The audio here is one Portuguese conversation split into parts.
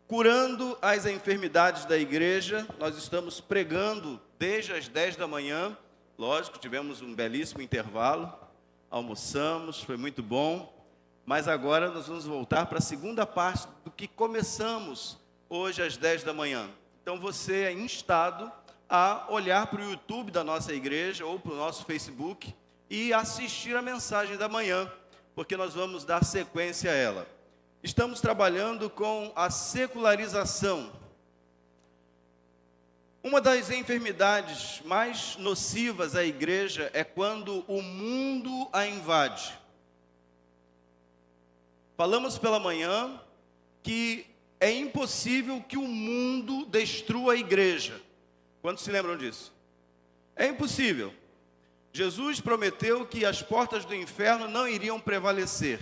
Curando as enfermidades da igreja. Nós estamos pregando desde as 10 da manhã. Lógico, tivemos um belíssimo intervalo, almoçamos, foi muito bom. Mas agora nós vamos voltar para a segunda parte do que começamos hoje às 10 da manhã. Então você é instado a olhar para o YouTube da nossa igreja ou para o nosso Facebook e assistir a mensagem da manhã, porque nós vamos dar sequência a ela. Estamos trabalhando com a secularização. Uma das enfermidades mais nocivas à igreja é quando o mundo a invade. Falamos pela manhã que é impossível que o mundo destrua a igreja. Quantos se lembram disso? É impossível. Jesus prometeu que as portas do inferno não iriam prevalecer.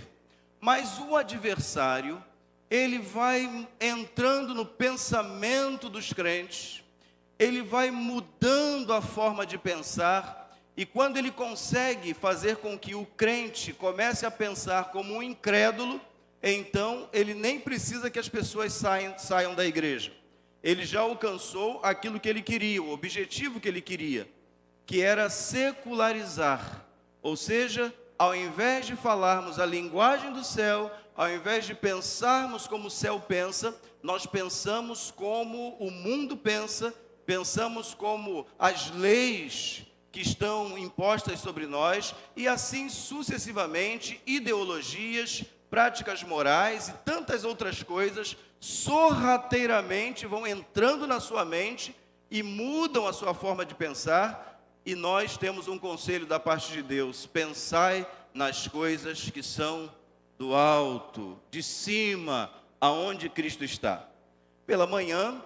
Mas o adversário, ele vai entrando no pensamento dos crentes, ele vai mudando a forma de pensar, e quando ele consegue fazer com que o crente comece a pensar como um incrédulo, então ele nem precisa que as pessoas saiam da igreja. Ele já alcançou aquilo que ele queria, o objetivo que ele queria, que era secularizar, ou seja, ao invés de falarmos a linguagem do céu, ao invés de pensarmos como o céu pensa, nós pensamos como o mundo pensa, pensamos como as leis que estão impostas sobre nós, e assim sucessivamente, ideologias, práticas morais e tantas outras coisas, sorrateiramente vão entrando na sua mente e mudam a sua forma de pensar. E nós temos um conselho da parte de Deus: pensai nas coisas que são do alto, de cima, aonde Cristo está. Pela manhã,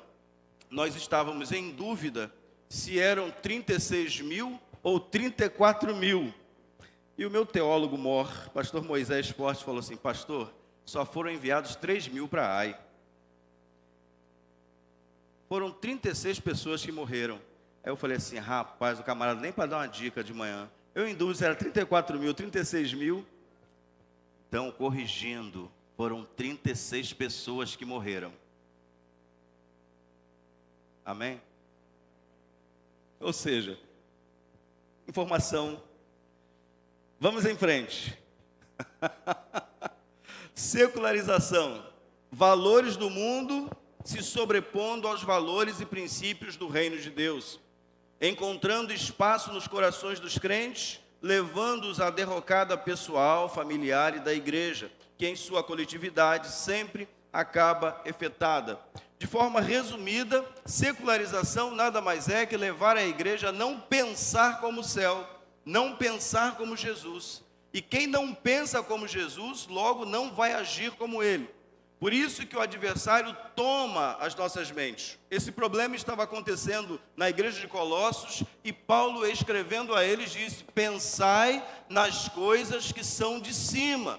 nós estávamos em dúvida se eram 36 mil ou 34 mil. E o meu teólogo mor, pastor Moisés Forte, falou assim: pastor, só foram enviados 3 mil para a AI. Foram 36 pessoas que morreram. Aí eu falei assim: rapaz, o camarada nem para dar uma dica de manhã. Eu em dúvida se era 34 mil, 36 mil. Então, corrigindo, foram 36 pessoas que morreram. Amém? Ou seja, informação. Vamos em frente. Secularização. Valores do mundo se sobrepondo aos valores e princípios do reino de Deus, encontrando espaço nos corações dos crentes, levando-os à derrocada pessoal, familiar e da igreja, que em sua coletividade sempre acaba efetada. De forma resumida, secularização nada mais é que levar a igreja a não pensar como o céu, não pensar como Jesus. E quem não pensa como Jesus, logo não vai agir como ele. Por isso que o adversário toma as nossas mentes. Esse problema estava acontecendo na igreja de Colossos, e Paulo, escrevendo a eles, disse: pensai nas coisas que são de cima.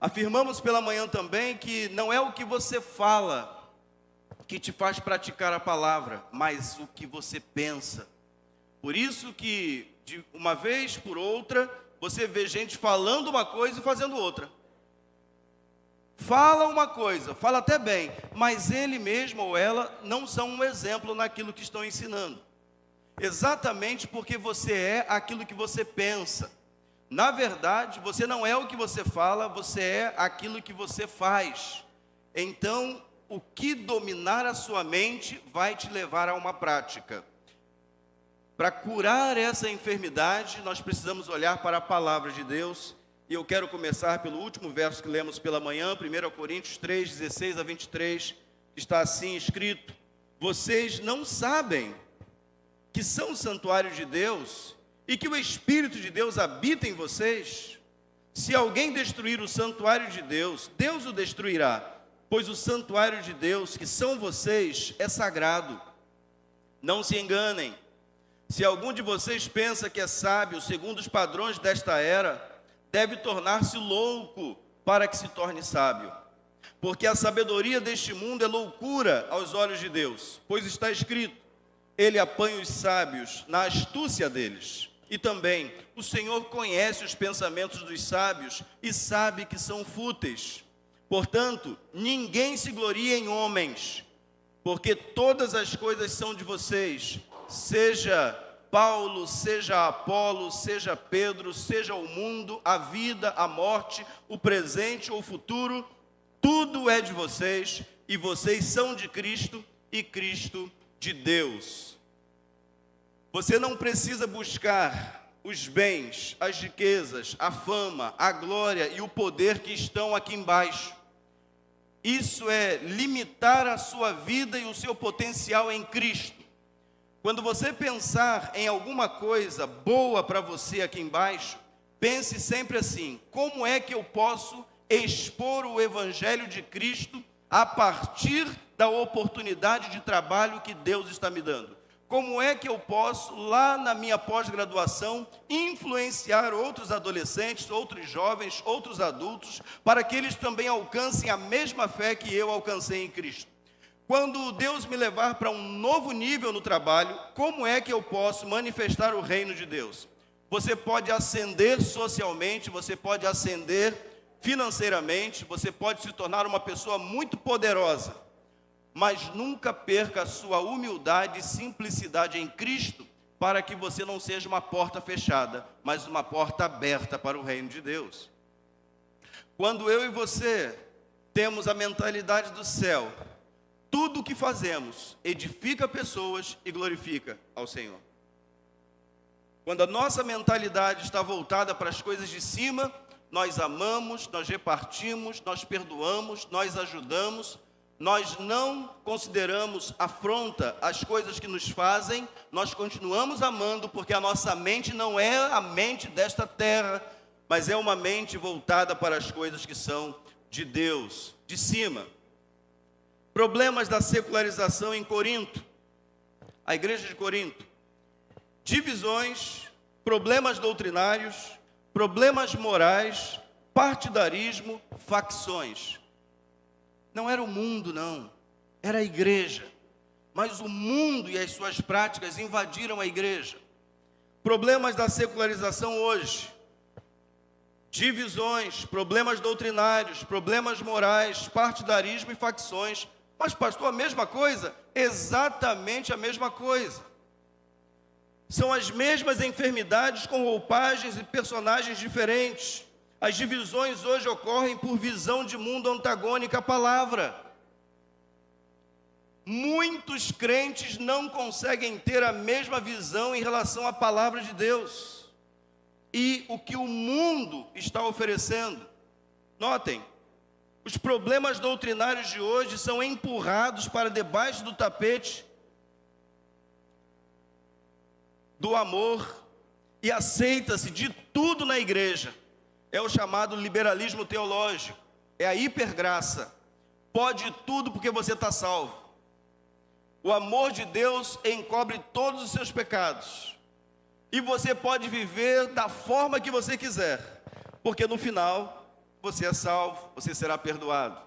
Afirmamos pela manhã também que não é o que você fala que te faz praticar a palavra, mas o que você pensa. Por isso que, de uma vez por outra, você vê gente falando uma coisa e fazendo outra. Fala uma coisa, fala até bem, mas ele mesmo ou ela não são um exemplo naquilo que estão ensinando. Exatamente porque você é aquilo que você pensa. Na verdade, você não é o que você fala, você é aquilo que você faz. Então, o que dominar a sua mente vai te levar a uma prática. Para curar essa enfermidade, nós precisamos olhar para a palavra de Deus. E eu quero começar pelo último verso que lemos pela manhã, 1 Coríntios 3, 16 a 23, está assim escrito: vocês não sabem que são o santuário de Deus e que o Espírito de Deus habita em vocês? Se alguém destruir o santuário de Deus, Deus o destruirá, pois o santuário de Deus, que são vocês, é sagrado. Não se enganem. Se algum de vocês pensa que é sábio segundo os padrões desta era, deve tornar-se louco para que se torne sábio. Porque a sabedoria deste mundo é loucura aos olhos de Deus, pois está escrito: ele apanha os sábios na astúcia deles. E também, o Senhor conhece os pensamentos dos sábios e sabe que são fúteis. Portanto, ninguém se glorie em homens, porque todas as coisas são de vocês, seja Paulo, seja Apolo, seja Pedro, seja o mundo, a vida, a morte, o presente ou o futuro, tudo é de vocês, e vocês são de Cristo, e Cristo de Deus. Você não precisa buscar os bens, as riquezas, a fama, a glória e o poder que estão aqui embaixo. Isso é limitar a sua vida e o seu potencial em Cristo. Quando você pensar em alguma coisa boa para você aqui embaixo, pense sempre assim: como é que eu posso expor o Evangelho de Cristo a partir da oportunidade de trabalho que Deus está me dando? Como é que eu posso, lá na minha pós-graduação, influenciar outros adolescentes, outros jovens, outros adultos, para que eles também alcancem a mesma fé que eu alcancei em Cristo? Quando Deus me levar para um novo nível no trabalho, como é que eu posso manifestar o reino de Deus? Você pode ascender socialmente, você pode ascender financeiramente, você pode se tornar uma pessoa muito poderosa, mas nunca perca a sua humildade e simplicidade em Cristo, para que você não seja uma porta fechada, mas uma porta aberta para o reino de Deus. Quando eu e você temos a mentalidade do céu, tudo o que fazemos edifica pessoas e glorifica ao Senhor. Quando a nossa mentalidade está voltada para as coisas de cima, nós amamos, nós repartimos, nós perdoamos, nós ajudamos, nós não consideramos afronta as coisas que nos fazem, nós continuamos amando, porque a nossa mente não é a mente desta terra, mas é uma mente voltada para as coisas que são de Deus, de cima. Problemas da secularização em Corinto, a igreja de Corinto: divisões, problemas doutrinários, problemas morais, partidarismo, facções. Não era o mundo, não, era a igreja. Mas o mundo e as suas práticas invadiram a igreja. Problemas da secularização hoje: divisões, problemas doutrinários, problemas morais, partidarismo e facções. Mas pastor, a mesma coisa? Exatamente a mesma coisa. São as mesmas enfermidades com roupagens e personagens diferentes. As divisões hoje ocorrem por visão de mundo antagônica à palavra. Muitos crentes não conseguem ter a mesma visão em relação à palavra de Deus e o que o mundo está oferecendo. Notem, os problemas doutrinários de hoje são empurrados para debaixo do tapete do amor e aceita-se de tudo na igreja. É o chamado liberalismo teológico, é a hipergraça. Pode tudo porque você está salvo. O amor de Deus encobre todos os seus pecados. E você pode viver da forma que você quiser, porque no final você é salvo, você será perdoado.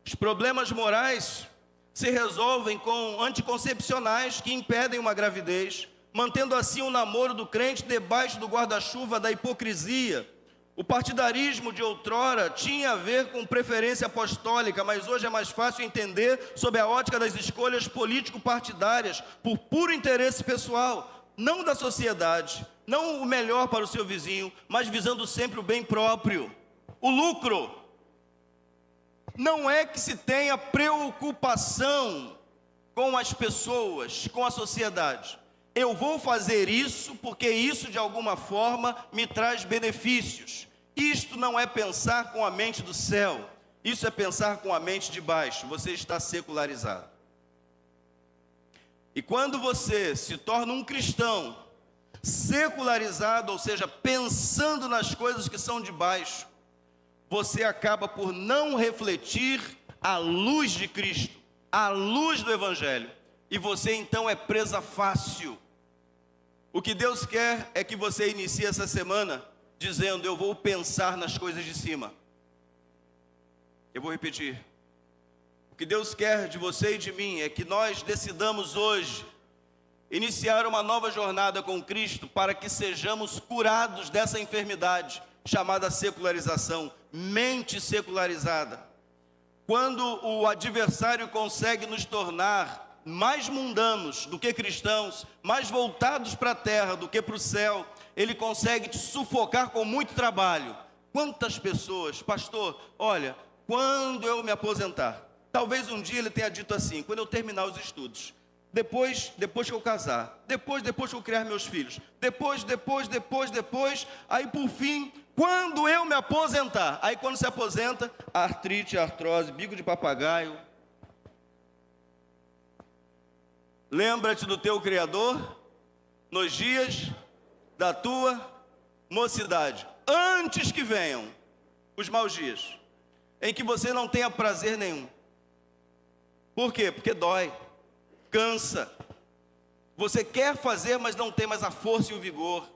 Os problemas morais se resolvem com anticoncepcionais que impedem uma gravidez, mantendo assim o namoro do crente debaixo do guarda-chuva da hipocrisia. O partidarismo de outrora tinha a ver com preferência apostólica, mas hoje é mais fácil entender sob a ótica das escolhas político-partidárias, por puro interesse pessoal, não da sociedade, não o melhor para o seu vizinho, mas visando sempre o bem próprio, o lucro. Não é que se tenha preocupação com as pessoas, com a sociedade. Eu vou fazer isso porque isso de alguma forma me traz benefícios. Isto não é pensar com a mente do céu, isso é pensar com a mente de baixo. Você está secularizado. E quando você se torna um cristão secularizado, ou seja, pensando nas coisas que são de baixo, você acaba por não refletir a luz de Cristo, a luz do Evangelho, e você então é presa fácil. O que Deus quer é que você inicie essa semana dizendo: eu vou pensar nas coisas de cima. Eu vou repetir. O que Deus quer de você e de mim é que nós decidamos hoje iniciar uma nova jornada com Cristo, para que sejamos curados dessa enfermidade chamada secularização, mente secularizada. Quando o adversário consegue nos tornar mais mundanos do que cristãos, mais voltados para a terra do que para o céu, ele consegue te sufocar com muito trabalho. Quantas pessoas, pastor, olha, quando eu me aposentar, talvez um dia ele tenha dito assim, quando eu terminar os estudos, depois que eu casar, depois que eu criar meus filhos, depois, aí por fim, quando eu me aposentar, aí quando se aposenta, artrite, artrose, bico de papagaio. Lembra-te do teu Criador nos dias da tua mocidade, antes que venham os maus dias, em que você não tenha prazer nenhum. Por quê? Porque dói, cansa. Você quer fazer, mas não tem mais a força e o vigor.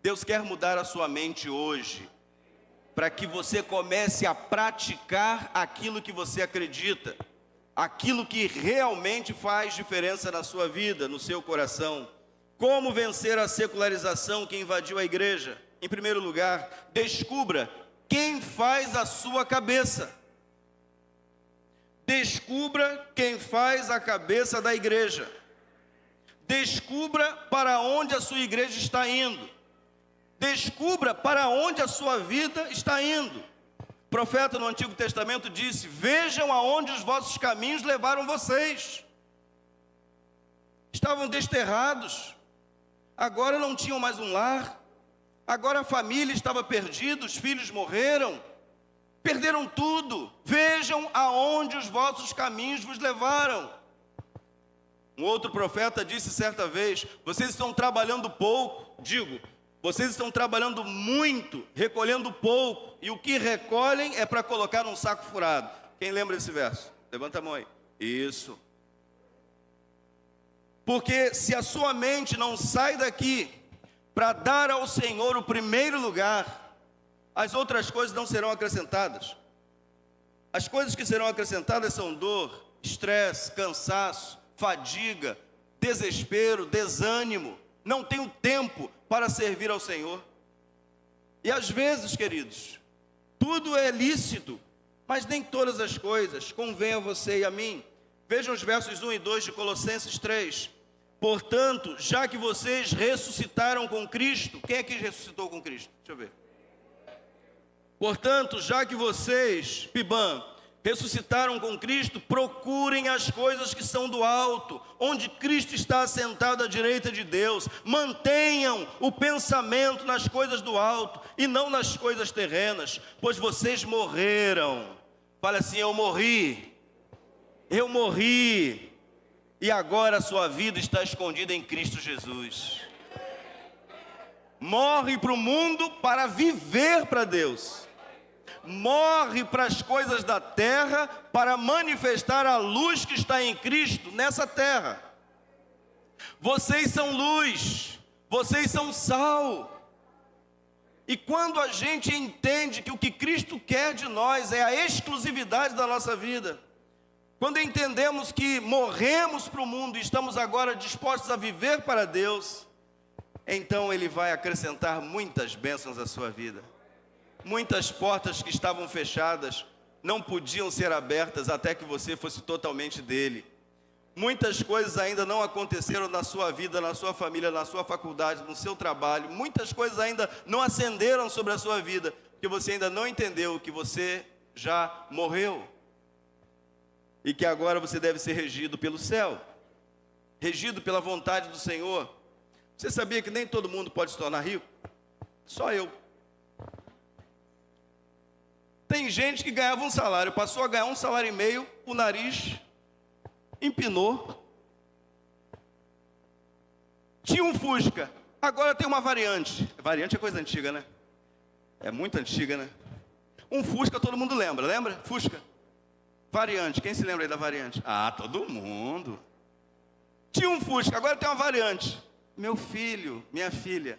Deus quer mudar a sua mente hoje, para que você comece a praticar aquilo que você acredita, aquilo que realmente faz diferença na sua vida, no seu coração. Como vencer a secularização que invadiu a igreja? Em primeiro lugar, descubra quem faz a sua cabeça. Descubra quem faz a cabeça da igreja. Descubra para onde a sua igreja está indo. Descubra para onde a sua vida está indo. O profeta no Antigo Testamento disse: vejam aonde os vossos caminhos levaram vocês. Estavam desterrados, agora não tinham mais um lar, agora a família estava perdida, os filhos morreram, perderam tudo. Vejam aonde os vossos caminhos vos levaram. Um outro profeta disse certa vez: vocês estão trabalhando pouco, vocês estão trabalhando muito, recolhendo pouco, e o que recolhem é para colocar num saco furado. Quem lembra desse verso? Levanta a mão aí. Isso. Porque se a sua mente não sai daqui para dar ao Senhor o primeiro lugar, as outras coisas não serão acrescentadas. As coisas que serão acrescentadas são dor, estresse, cansaço, fadiga, desespero, desânimo. Não tenho tempo para servir ao Senhor. E às vezes, queridos, tudo é lícito, mas nem todas as coisas convêm a você e a mim. Vejam os versos 1 e 2 de Colossenses 3. Portanto, já que vocês ressuscitaram com Cristo, quem é que ressuscitou com Cristo? Deixa eu ver. Portanto, já que vocês, Pibã, ressuscitaram com Cristo, procurem as coisas que são do alto, onde Cristo está assentado à direita de Deus. Mantenham o pensamento nas coisas do alto e não nas coisas terrenas, pois vocês morreram. Fala assim: eu morri, e agora a sua vida está escondida em Cristo Jesus. Morre para o mundo para viver para Deus. Morre para as coisas da terra para manifestar a luz que está em Cristo nessa terra. Vocês são luz, vocês são sal. E quando a gente entende que o que Cristo quer de nós é a exclusividade da nossa vida, quando entendemos que morremos para o mundo e estamos agora dispostos a viver para Deus, então Ele vai acrescentar muitas bênçãos à sua vida. Muitas portas que estavam fechadas não podiam ser abertas até que você fosse totalmente dele. Muitas coisas ainda não aconteceram na sua vida, na sua família, na sua faculdade, no seu trabalho. Muitas coisas ainda não acenderam sobre a sua vida, porque você ainda não entendeu que você já morreu. E que agora você deve ser regido pelo céu, regido pela vontade do Senhor. Você sabia que nem todo mundo pode se tornar rico? Só eu. Tem gente que ganhava um salário, passou a ganhar um salário e meio, o nariz empinou. Tinha um Fusca, agora tem uma variante. Variante é coisa antiga, né? É muito antiga, né? Um Fusca todo mundo lembra? Fusca. Variante, quem se lembra aí da variante? Ah, todo mundo. Tinha um Fusca, agora tem uma variante. Meu filho, minha filha,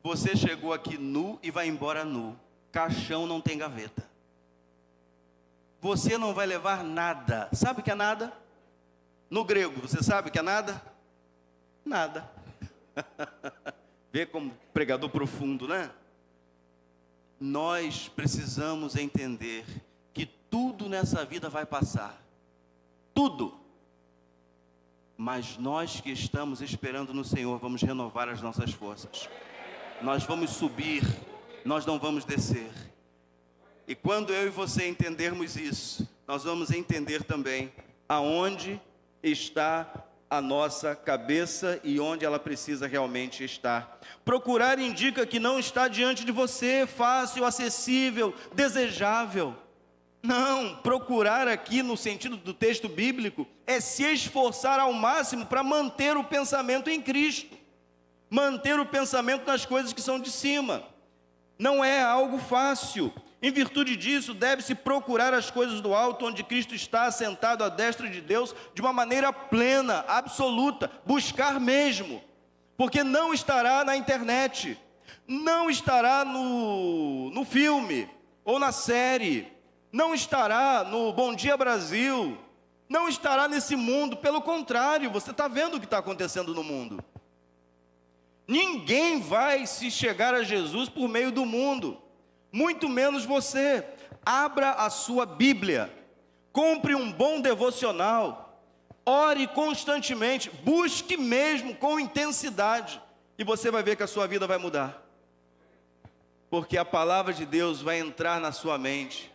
você chegou aqui nu e vai embora nu. Caixão não tem gaveta. Você não vai levar nada. Sabe o que é nada? No grego, você sabe o que é nada? Nada. Vê como pregador profundo, né? nós precisamos entender que tudo nessa vida vai passar. Tudo. Mas nós que estamos esperando no Senhor, vamos renovar as nossas forças. Nós vamos subir, nós não vamos descer. E quando eu e você entendermos isso, nós vamos entender também aonde está a nossa cabeça e onde ela precisa realmente estar. Procurar indica que não está diante de você, fácil, acessível, desejável. Não, procurar aqui no sentido do texto bíblico é se esforçar ao máximo para manter o pensamento em Cristo. Manter o pensamento nas coisas que são de cima. Não é algo fácil. Em virtude disso, deve-se procurar as coisas do alto, onde Cristo está assentado à destra de Deus, de uma maneira plena, absoluta, buscar mesmo, porque não estará na internet, não estará no filme, ou na série, não estará no Bom Dia Brasil, não estará nesse mundo, pelo contrário, você está vendo o que está acontecendo no mundo. Ninguém vai se chegar a Jesus por meio do mundo, muito menos você. Abra a sua Bíblia, compre um bom devocional, ore constantemente, busque mesmo com intensidade, e você vai ver que a sua vida vai mudar, porque a palavra de Deus vai entrar na sua mente,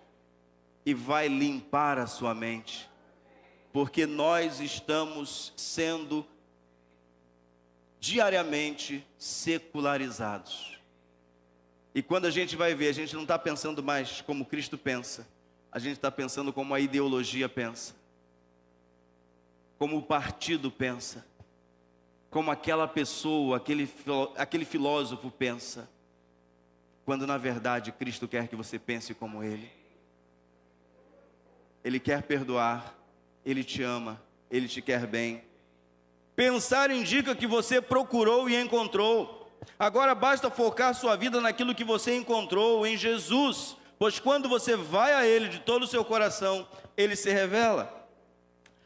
e vai limpar a sua mente, porque nós estamos sendo diariamente secularizados. E quando a gente vai ver, a gente não está pensando mais como Cristo pensa, a gente está pensando como a ideologia pensa, como o partido pensa, como aquela pessoa, aquele filósofo pensa, quando na verdade Cristo quer que você pense como Ele. Ele quer perdoar, Ele te ama, Ele te quer bem. Pensar indica que você procurou e encontrou. Agora basta focar sua vida naquilo que você encontrou em Jesus, pois quando você vai a Ele de todo o seu coração, Ele se revela.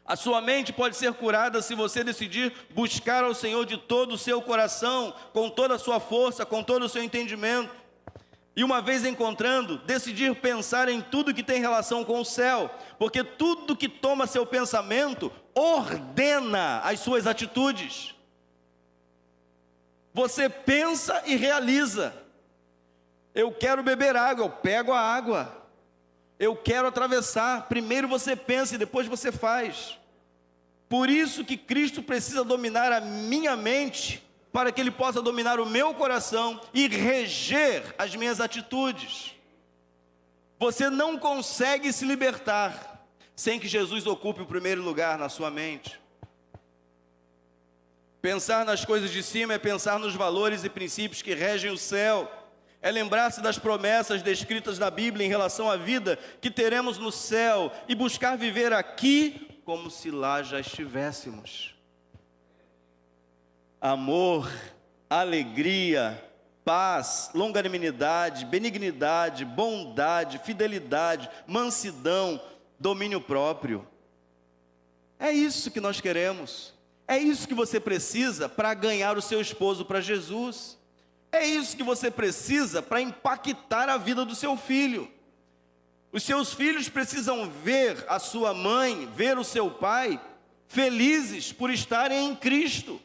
A sua mente pode ser curada se você decidir buscar ao Senhor de todo o seu coração, com toda a sua força, com todo o seu entendimento. E uma vez encontrando, decidir pensar em tudo que tem relação com o céu, porque tudo que toma seu pensamento ordena as suas atitudes. Você pensa e realiza. Eu quero beber água, eu pego a água. Eu quero atravessar, primeiro você pensa e depois você faz. Por isso que Cristo precisa dominar a minha mente, para que Ele possa dominar o meu coração e reger as minhas atitudes. Você não consegue se libertar sem que Jesus ocupe o primeiro lugar na sua mente. Pensar nas coisas de cima é pensar nos valores e princípios que regem o céu. É lembrar-se das promessas descritas na Bíblia em relação à vida que teremos no céu e buscar viver aqui como se lá já estivéssemos. Amor, alegria, paz, longanimidade, benignidade, bondade, fidelidade, mansidão, domínio próprio. É isso que nós queremos. É isso que você precisa para ganhar o seu esposo para Jesus. É isso que você precisa para impactar a vida do seu filho. Os seus filhos precisam ver a sua mãe, ver o seu pai, felizes por estarem em Cristo.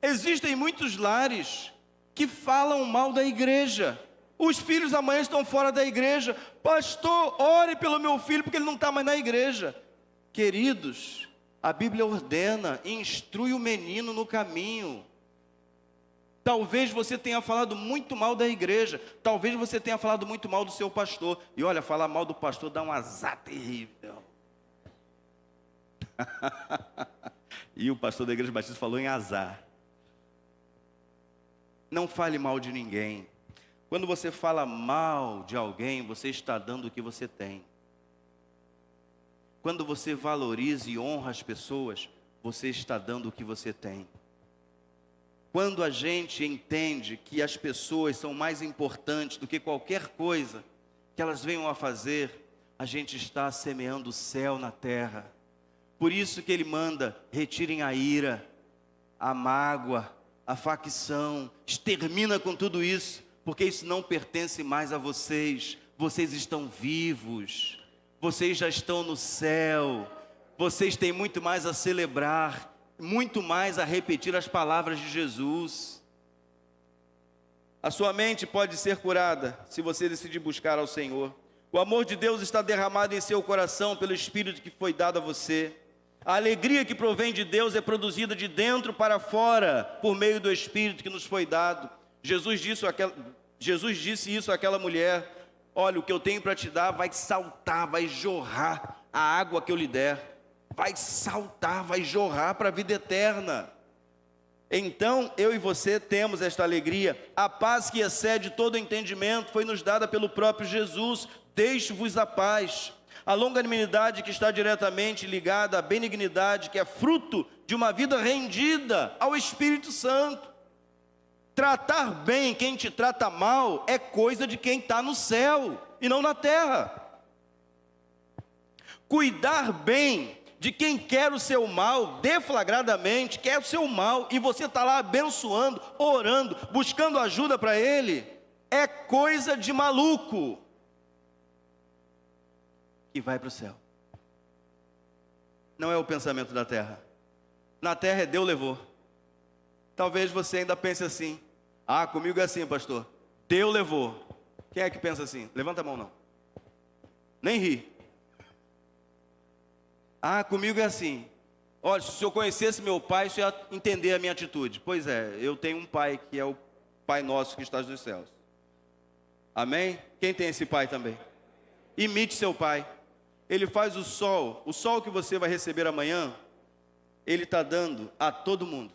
Existem muitos lares que falam mal da igreja. Os filhos amanhã estão fora da igreja. Pastor, ore pelo meu filho porque ele não está mais na igreja. Queridos, a Bíblia ordena, instrui o menino no caminho. Talvez você tenha falado muito mal da igreja. Talvez você tenha falado muito mal do seu pastor. E olha, falar mal do pastor dá um azar terrível. E o pastor da Igreja Batista falou em azar. Não fale mal de ninguém. Quando você fala mal de alguém, você está dando o que você tem. Quando você valoriza e honra as pessoas, você está dando o que você tem. Quando a gente entende que as pessoas são mais importantes do que qualquer coisa que elas venham a fazer, a gente está semeando o céu na terra. Por isso que Ele manda, retirem a ira, a mágoa, a facção, extermina com tudo isso, porque isso não pertence mais a vocês. Vocês estão vivos, vocês já estão no céu, vocês têm muito mais a celebrar, muito mais a repetir as palavras de Jesus. A sua mente pode ser curada se você decidir buscar ao Senhor. O amor de Deus está derramado em seu coração pelo Espírito que foi dado a você. A alegria que provém de Deus é produzida de dentro para fora, por meio do Espírito que nos foi dado. Jesus disse isso àquela mulher: olha, o que eu tenho para te dar vai saltar, vai jorrar a água que eu lhe der. Vai saltar, vai jorrar para a vida eterna. Então, eu e você temos esta alegria. A paz que excede todo entendimento foi nos dada pelo próprio Jesus. Deixo-vos a paz. A longanimidade que está diretamente ligada à benignidade, que é fruto de uma vida rendida ao Espírito Santo. Tratar bem quem te trata mal é coisa de quem está no céu e não na terra. Cuidar bem de quem quer o seu mal, deflagradamente quer o seu mal, e você está lá abençoando, orando, buscando ajuda para ele, é coisa de maluco que vai para o céu. Não é o pensamento da terra. Na terra é deu, levou. Talvez você ainda pense assim: ah, comigo é assim, pastor, deu, levou. Quem é que pensa assim? Levanta a mão, não. Nem ri. Ah, comigo é assim. Olha, se eu conhecesse meu pai, você ia entender a minha atitude. Pois é, eu tenho um pai que é o Pai Nosso que está nos céus. Amém? Quem tem esse pai também? Imite seu pai. Ele faz o sol que você vai receber amanhã, ele está dando a todo mundo.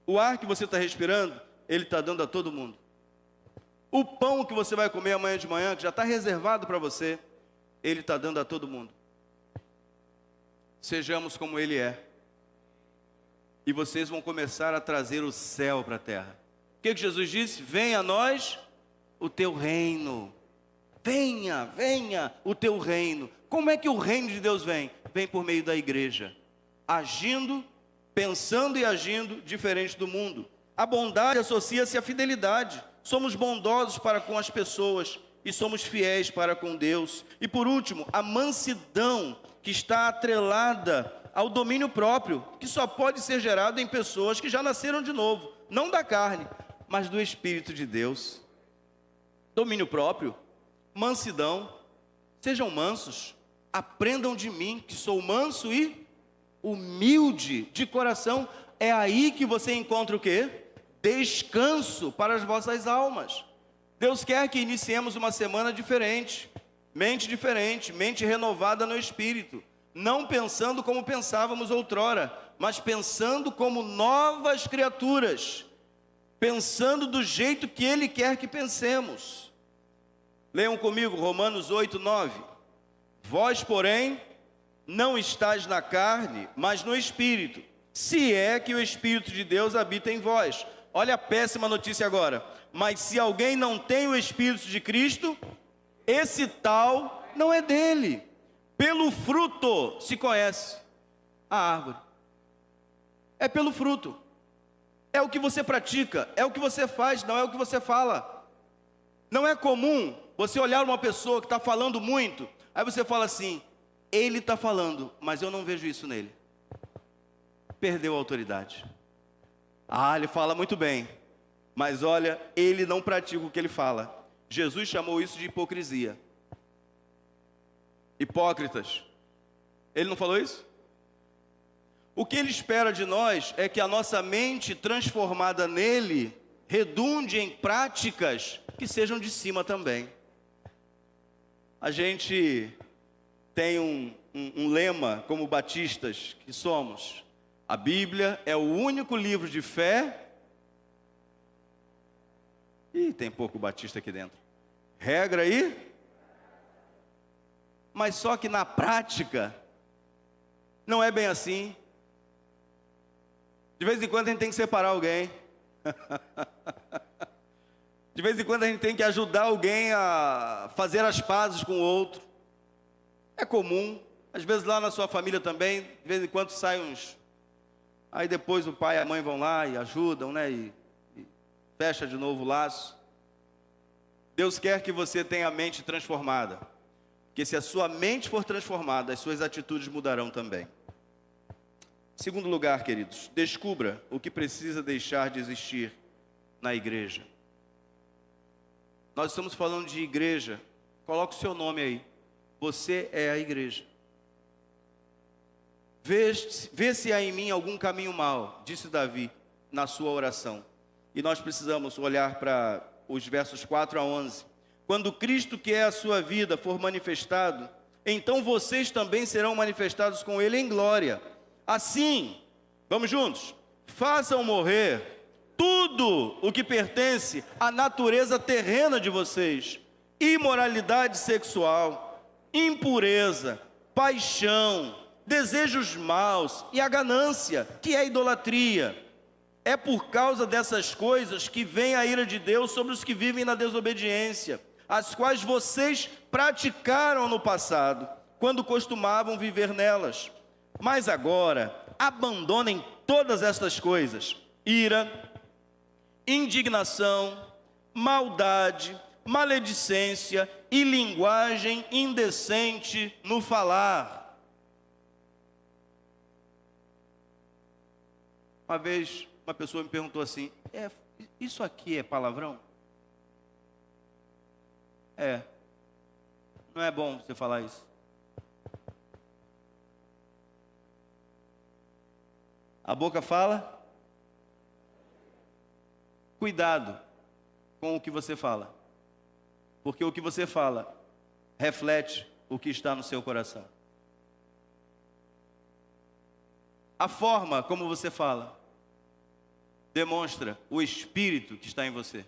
O ar que você está respirando, ele está dando a todo mundo. O pão que você vai comer amanhã de manhã, que já está reservado para você, ele está dando a todo mundo. Sejamos como ele é. E vocês vão começar a trazer o céu para a terra. O que Jesus disse? Venha a nós o teu reino. Venha, venha o teu reino. Como é que o reino de Deus vem? Vem por meio da igreja. Agindo, pensando e agindo diferente do mundo. A bondade associa-se à fidelidade. Somos bondosos para com as pessoas e somos fiéis para com Deus. E por último, a mansidão, que está atrelada ao domínio próprio, que só pode ser gerado em pessoas que já nasceram de novo, não da carne, mas do Espírito de Deus. Domínio próprio, mansidão, sejam mansos, aprendam de mim, que sou manso e humilde de coração. É aí que você encontra o quê? Descanso para as vossas almas. Deus quer que iniciemos uma semana diferente, mente renovada no Espírito, não pensando como pensávamos outrora, mas pensando como novas criaturas, pensando do jeito que Ele quer que pensemos. Leiam comigo Romanos 8, 9. Vós, porém, não estáis na carne, mas no Espírito, se é que o Espírito de Deus habita em vós. Olha a péssima notícia agora. Mas se alguém não tem o Espírito de Cristo, esse tal não é dele. Pelo fruto se conhece a árvore. É pelo fruto. É o que você pratica, é o que você faz, não é o que você fala. Não é comum você olhar uma pessoa que está falando muito, aí você fala assim: ele está falando, mas eu não vejo isso nele. Perdeu a autoridade. Ah, ele fala muito bem, mas olha, ele não pratica o que ele fala. Jesus chamou isso de hipocrisia. Hipócritas. Ele não falou isso? O que ele espera de nós é que a nossa mente transformada nele redunde em práticas que sejam de cima também. A gente tem um lema como batistas que somos: a Bíblia é o único livro de fé. Ih, tem pouco batista aqui dentro. Regra aí. Mas só que na prática não é bem assim. De vez em quando a gente tem que separar alguém. De vez em quando a gente tem que ajudar alguém a fazer as pazes com o outro. É comum. Às vezes lá na sua família também, de vez em quando saem uns... Aí depois o pai e a mãe vão lá e ajudam, né? E fecha de novo o laço. Deus quer que você tenha a mente transformada, porque se a sua mente for transformada, as suas atitudes mudarão também. Segundo lugar, queridos, descubra o que precisa deixar de existir na igreja. Nós estamos falando de igreja, coloca o seu nome aí, você é a igreja. Vê se há em mim algum caminho mau, disse Davi na sua oração. E nós precisamos olhar para os versos 4 a 11. Quando Cristo, que é a sua vida, for manifestado, então vocês também serão manifestados com Ele em glória. Assim, vamos juntos, façam morrer tudo o que pertence à natureza terrena de vocês: imoralidade sexual, impureza, paixão, desejos maus e a ganância, que é idolatria. É por causa dessas coisas que vem a ira de Deus sobre os que vivem na desobediência, as quais vocês praticaram no passado, quando costumavam viver nelas. Mas agora, abandonem todas estas coisas: ira, indignação, maldade, maledicência e linguagem indecente no falar. Uma vez, uma pessoa me perguntou assim: isso aqui é palavrão? Não é bom você falar isso. A boca fala? Cuidado com o que você fala, porque o que você fala reflete o que está no seu coração. A forma como você fala demonstra o espírito que está em você.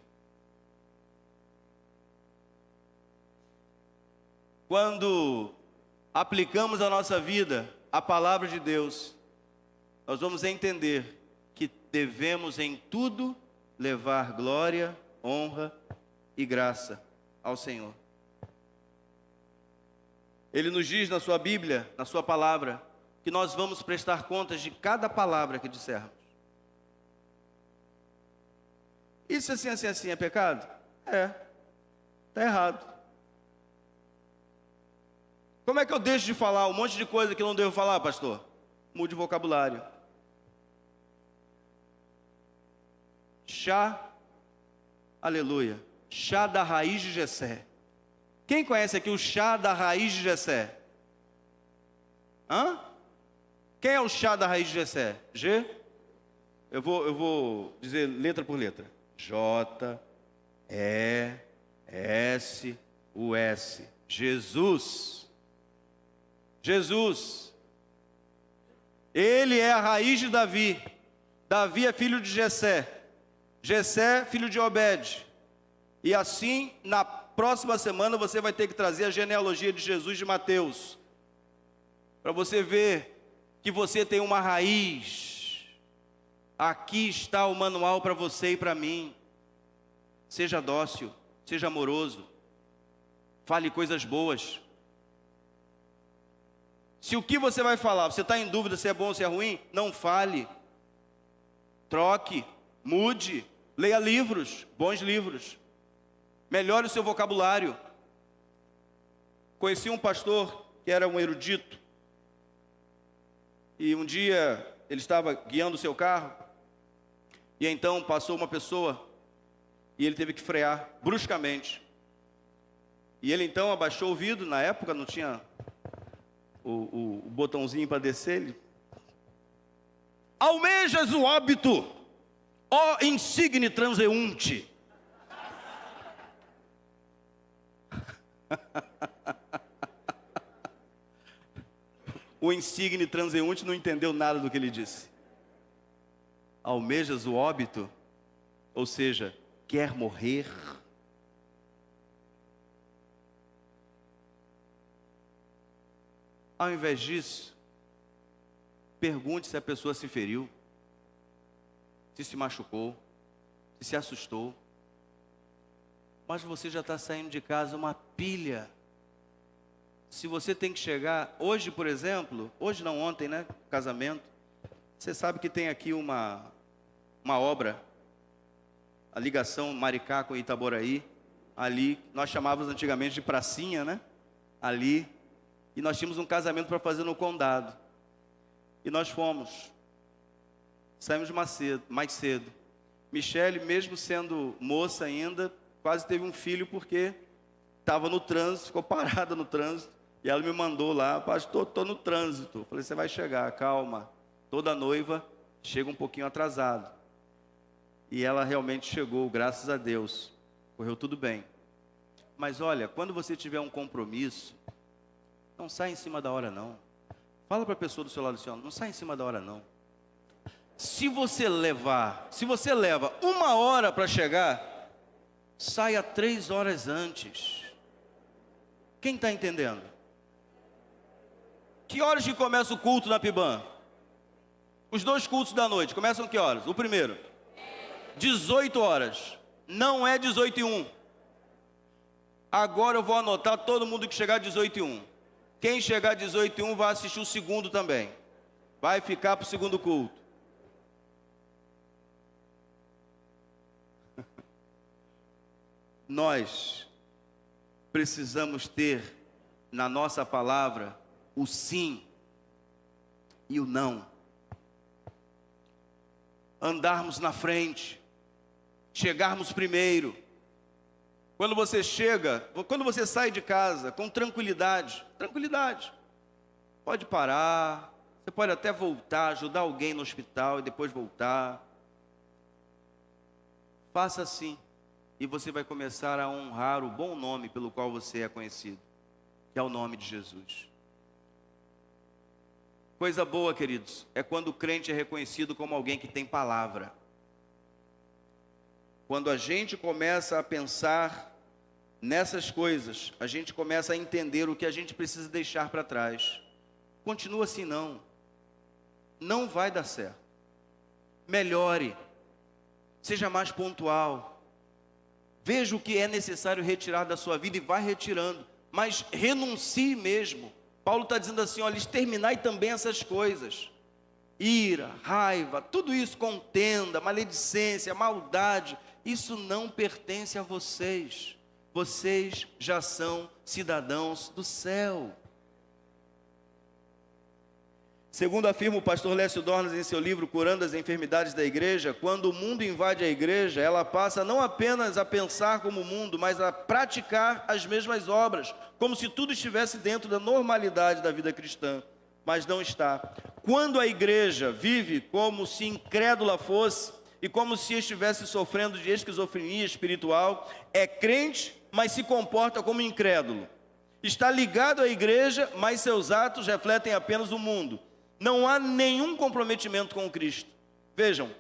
Quando aplicamos a nossa vida a palavra de Deus, nós vamos entender que devemos em tudo levar glória, honra e graça ao Senhor. Ele nos diz na sua Bíblia, na sua palavra, que nós vamos prestar contas de cada palavra que dissermos. Isso assim é pecado? Está errado. Como é que eu deixo de falar um monte de coisa que eu não devo falar, pastor? Mude o vocabulário. Chá, aleluia, chá da raiz de Jessé. Quem conhece aqui o chá da raiz de Jessé? Quem é o chá da raiz de Jessé? G? Eu vou dizer letra por letra. J, E, S, U, S. Jesus. Jesus. Ele é a raiz de Davi. Davi é filho de Jessé. Jessé, filho de Obed. E assim, na próxima semana, você vai ter que trazer a genealogia de Jesus de Mateus, para você ver que você tem uma raiz. Aqui está o manual para você e para mim. Seja dócil, seja amoroso, fale coisas boas. Se o que você vai falar, você está em dúvida se é bom ou se é ruim, não fale. Troque, mude, leia livros, bons livros. Melhore o seu vocabulário. Conheci um pastor que era um erudito. E um dia ele estava guiando o seu carro. E então passou uma pessoa. E ele teve que frear bruscamente. E ele então abaixou o vidro. Na época não tinha o botãozinho para descer. Ele: almejas o óbito, ó insigne transeunte. O insigne transeunte não entendeu nada do que ele disse. Almejas o óbito, ou seja, quer morrer. Ao invés disso, pergunte se a pessoa se feriu, se machucou, se assustou. Mas você já está saindo de casa uma pilha. Se você tem que chegar, hoje por exemplo, hoje não, ontem, né, casamento, você sabe que tem aqui uma obra, a ligação Maricá com Itaboraí, ali, nós chamávamos antigamente de pracinha, né? Ali, e nós tínhamos um casamento para fazer no condado, e nós fomos, saímos mais cedo, Michele, mesmo sendo moça ainda, quase teve um filho porque estava no trânsito, ficou parada no trânsito, e ela me mandou lá, pastor, estou no trânsito. Eu falei, você vai chegar, calma. Toda noiva chega um pouquinho atrasado. E ela realmente chegou, graças a Deus. Correu tudo bem. Mas olha, quando você tiver um compromisso, não sai em cima da hora não. Fala para a pessoa do seu lado assim, ó, não sai em cima da hora não. Se você leva 1 hora para chegar, saia 3 horas antes. Quem está entendendo? Que horas que começa o culto na Pibã? Os 2 cultos da noite, começam que horas? O primeiro? 18 horas. Não é 18h01. Agora eu vou anotar todo mundo que chegar 18h01. Quem chegar 18h01 vai assistir o segundo também. Vai ficar para o segundo culto. Nós precisamos ter na nossa palavra o sim e o não. Andarmos na frente, chegarmos primeiro. Quando você sai de casa com tranquilidade, pode parar, você pode até voltar, ajudar alguém no hospital e depois voltar. Faça assim, e você vai começar a honrar o bom nome pelo qual você é conhecido, que é o nome de Jesus. Coisa boa, queridos, é quando o crente é reconhecido como alguém que tem palavra. Quando a gente começa a pensar nessas coisas, a gente começa a entender o que a gente precisa deixar para trás. Continua assim não vai dar certo. Melhore, seja mais pontual, veja o que é necessário retirar da sua vida e vai retirando, mas renuncie mesmo. Paulo está dizendo assim, olha, exterminai também essas coisas, ira, raiva, tudo isso, contenda, maledicência, maldade, isso não pertence a vocês. Vocês já são cidadãos do céu. Segundo afirma o pastor Lécio Dornas em seu livro Curando as Enfermidades da Igreja, quando o mundo invade a igreja, ela passa não apenas a pensar como o mundo, mas a praticar as mesmas obras, como se tudo estivesse dentro da normalidade da vida cristã, mas não está. Quando a igreja vive como se incrédula fosse, e como se estivesse sofrendo de esquizofrenia espiritual, é crente, mas se comporta como incrédulo. Está ligado à igreja, mas seus atos refletem apenas o mundo. Não há nenhum comprometimento com Cristo. Vejam,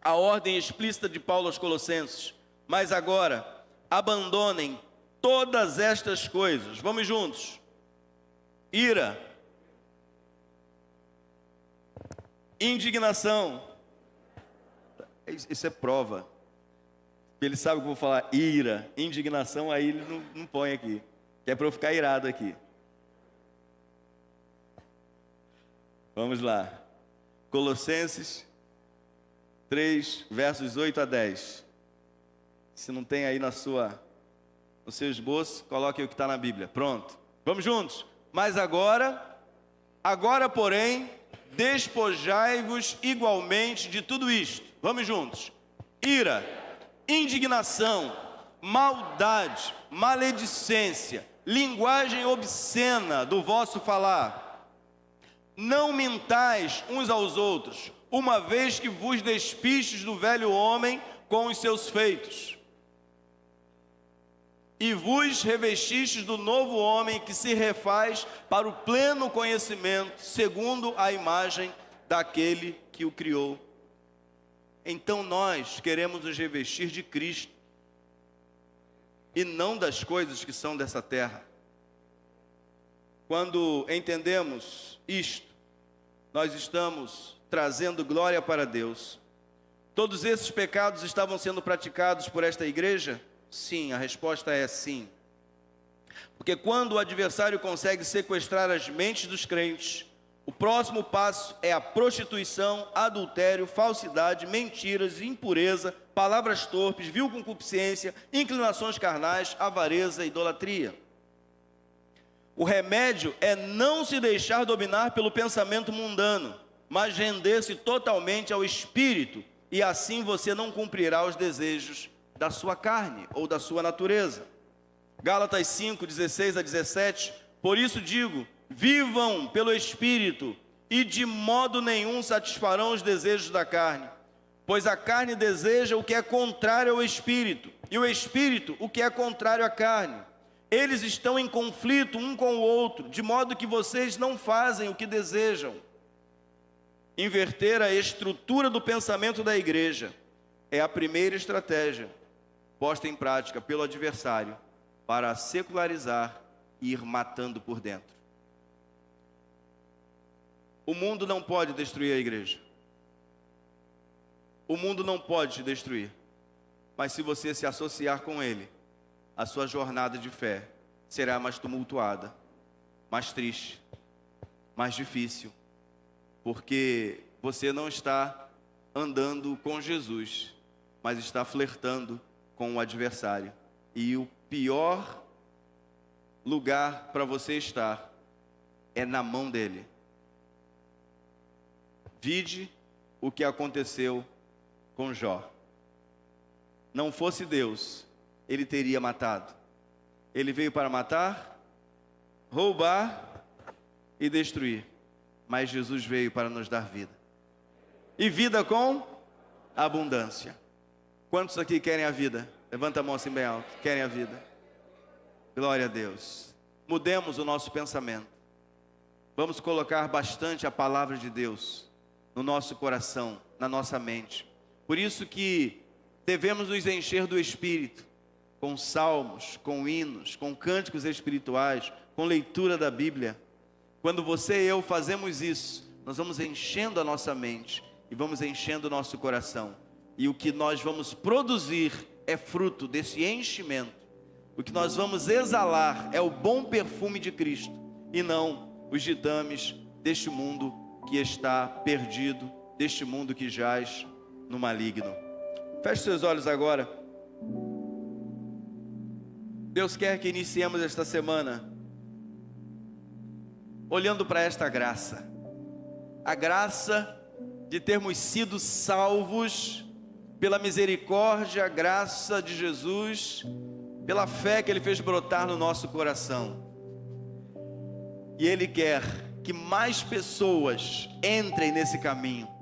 a ordem explícita de Paulo aos Colossenses. Mas agora, abandonem todas estas coisas. Vamos juntos. Ira, indignação. Isso é prova. Ele sabe que eu vou falar ira, indignação, aí ele não põe aqui. Que é para eu ficar irado aqui. Vamos lá. Colossenses 3, versos 8 a 10. Se não tem aí no seu esboço, coloque o que está na Bíblia. Pronto. Vamos juntos. Mas agora, porém, despojai-vos igualmente de tudo isto. Vamos juntos. Ira, indignação, maldade, maledicência, linguagem obscena do vosso falar. Não mintais uns aos outros, uma vez que vos despistes do velho homem com os seus feitos, e vos revestistes do novo homem que se refaz para o pleno conhecimento, segundo a imagem daquele que o criou. Então nós queremos nos revestir de Cristo, e não das coisas que são dessa terra. Quando entendemos isto, nós estamos trazendo glória para Deus. Todos esses pecados estavam sendo praticados por esta igreja? Sim, a resposta é sim. Porque quando o adversário consegue sequestrar as mentes dos crentes, o próximo passo é a prostituição, adultério, falsidade, mentiras, impureza, palavras torpes, vil concupiscência, inclinações carnais, avareza e idolatria. O remédio é não se deixar dominar pelo pensamento mundano, mas render-se totalmente ao Espírito, e assim você não cumprirá os desejos da sua carne ou da sua natureza. Gálatas 5, 16 a 17, por isso digo, vivam pelo Espírito, e de modo nenhum satisfarão os desejos da carne, pois a carne deseja o que é contrário ao Espírito, e o Espírito o que é contrário à carne. Eles estão em conflito um com o outro, de modo que vocês não fazem o que desejam. Inverter a estrutura do pensamento da igreja é a primeira estratégia posta em prática pelo adversário para secularizar e ir matando por dentro. O mundo não pode destruir a igreja. O mundo não pode te destruir. Mas se você se associar com ele, a sua jornada de fé será mais tumultuada, mais triste, mais difícil, porque você não está andando com Jesus, mas está flertando com o adversário. E o pior lugar para você estar é na mão dele. Vide o que aconteceu com Jó. Não fosse Deus, ele teria matado. Ele veio para matar, roubar e destruir. Mas Jesus veio para nos dar vida. E vida com abundância. Quantos aqui querem a vida? Levanta a mão assim bem alto. Querem a vida? Glória a Deus. Mudemos o nosso pensamento. Vamos colocar bastante a palavra de Deus no nosso coração, na nossa mente. Por isso que devemos nos encher do Espírito, com salmos, com hinos, com cânticos espirituais, com leitura da Bíblia. Quando você e eu fazemos isso, nós vamos enchendo a nossa mente e vamos enchendo o nosso coração. E o que nós vamos produzir é fruto desse enchimento. O que nós vamos exalar é o bom perfume de Cristo e não os ditames deste mundo que está perdido, deste mundo que jaz no maligno. Feche seus olhos agora. Deus quer que iniciemos esta semana olhando para esta graça. A graça de termos sido salvos pela misericórdia, graça de Jesus, pela fé que Ele fez brotar no nosso coração. E Ele quer que mais pessoas entrem nesse caminho.